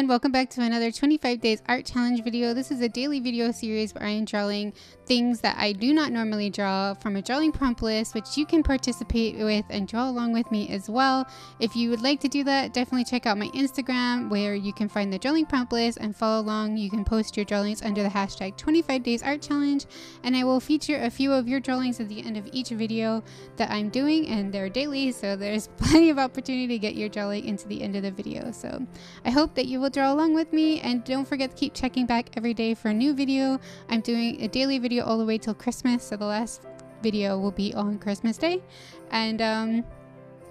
everyone, welcome back to another 25 days art challenge video. This is a daily video series where I am drawing things that I do not normally draw from a drawing prompt list, which you can participate with and draw along with me as well. If you would like to do that, definitely check out my Instagram where you can find the drawing prompt list and follow along. You can post your drawings under the hashtag 25 days art challenge, and I will feature a few of your drawings at the end of each video that I'm doing, and they're daily, so there's plenty of opportunity to get your drawing into the end of the video. So I hope that you will draw along with me, and don't forget to keep checking back every day for a new video. I'm doing a daily video all the way till Christmas, so the last video will be on Christmas Day. And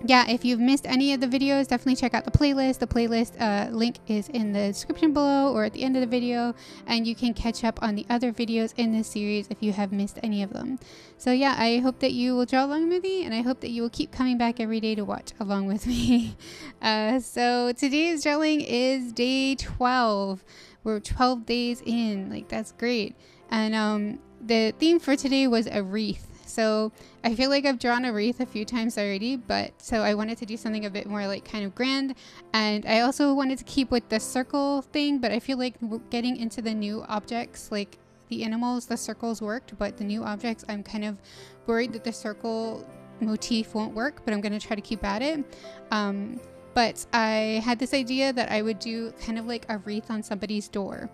yeah, if you've missed any of the videos, definitely check out the playlist. The playlist link is in the description below or at the end of the video, and you can catch up on the other videos in this series if you have missed any of them. So yeah, I hope that you will draw along with me, and I hope that you will keep coming back every day to watch along with me. So today's drawing is day 12. We're 12 days in, like that's great. And the theme for today was a wreath. So I feel like I've drawn a wreath a few times already, but so I wanted to do something a bit more like kind of grand. And I also wanted to keep with the circle thing, but I feel like getting into the new objects, like the animals, the circles worked, but the new objects, I'm kind of worried that the circle motif won't work, but I'm going to try to keep at it. But I had this idea that I would do kind of like a wreath on somebody's door.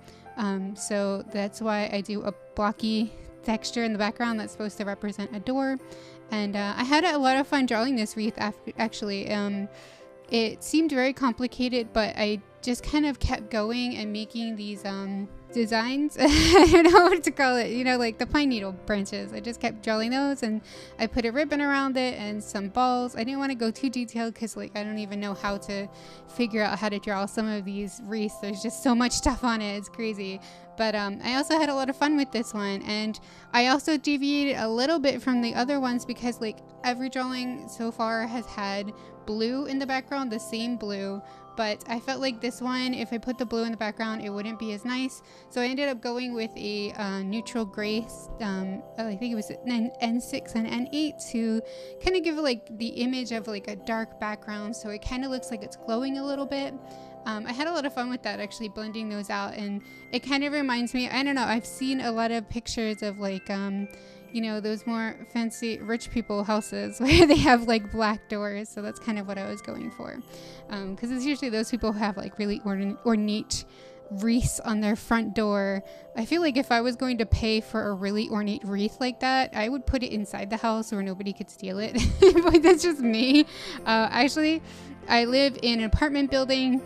So that's why I do a blocky texture in the background that's supposed to represent a door. And I had a lot of fun drawing this wreath actually. It seemed very complicated, but I just kind of kept going and making these designs. I don't know what to call it, you know, like the pine needle branches. I just kept drawing those, and I put a ribbon around it and some balls. I didn't want to go too detailed because like I don't even know how to figure out how to draw some of these wreaths. There's just so much stuff on it, it's crazy. But I also had a lot of fun with this one, and I also deviated a little bit from the other ones because like every drawing so far has had blue in the background, the same blue. But I felt like this one, if I put the blue in the background, it wouldn't be as nice. So I ended up going with a neutral gray, I think it was an N6 and N8 to kind of give it like the image of like a dark background. So it kind of looks like it's glowing a little bit. I had a lot of fun with that, actually blending those out. And it kind of reminds me, I don't know, I've seen a lot of pictures of like, you know, those more fancy rich people houses where they have like black doors. So that's kind of what I was going for. Because it's usually those people who have like really ornate wreaths on their front door. I feel like if I was going to pay for a really ornate wreath like that, I would put it inside the house where nobody could steal it. But that's just me. Actually, I live in an apartment building.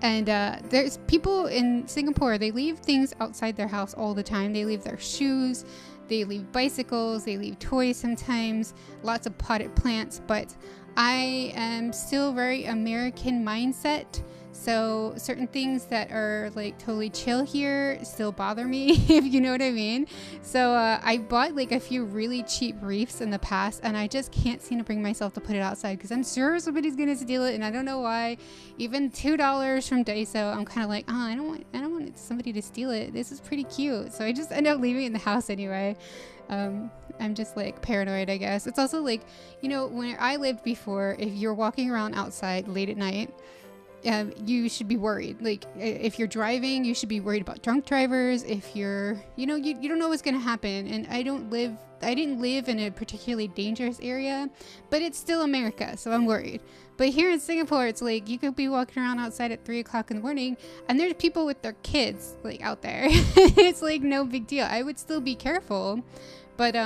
And there's people in Singapore, they leave things outside their house all the time. They leave their shoes, they leave bicycles, they leave toys sometimes, lots of potted plants. But I am still very American mindset. So certain things that are like totally chill here still bother me, if you know what I mean. So I bought like a few really cheap wreaths in the past, and I just can't seem to bring myself to put it outside because I'm sure somebody's gonna steal it, and I don't know why. Even $2 from Daiso, I'm kind of like, oh, I don't want somebody to steal it. This is pretty cute. So I just end up leaving it in the house anyway. I'm just like paranoid, I guess. It's also like, you know, when I lived before, if you're walking around outside late at night, you should be worried. Like if you're driving, you should be worried about drunk drivers. If you're, you know, you don't know what's going to happen. And I didn't live in a particularly dangerous area, but it's still America, so I'm worried. But here in Singapore, it's like you could be walking around outside at 3 o'clock in the morning and there's people with their kids like out there. It's like no big deal. I would still be careful, but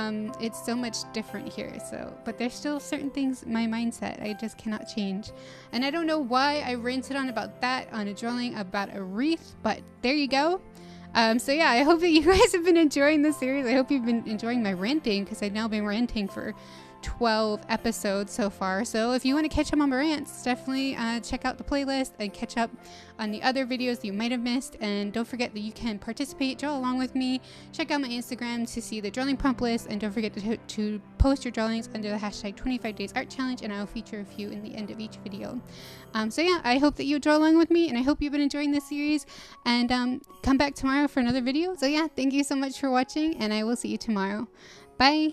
it's so much different here. So, but there's still certain things, my mindset, I just cannot change. And I don't know why I ranted on about that on a drawing about a wreath, but there you go. So yeah, I hope that you guys have been enjoying this series. I hope you've been enjoying my ranting, because I've now been ranting for 12 episodes so far. So if you want to catch up on my rants, definitely check out the playlist and catch up on the other videos that you might have missed. And don't forget that you can participate, draw along with me. Check out my Instagram to see the drawing prompt list, and don't forget to post your drawings under the hashtag 25 days art challenge, and I will feature a few in the end of each video. So yeah, I hope that you draw along with me, and I hope you've been enjoying this series, and come back tomorrow for another video. So yeah, thank you so much for watching, and I will see you tomorrow. Bye.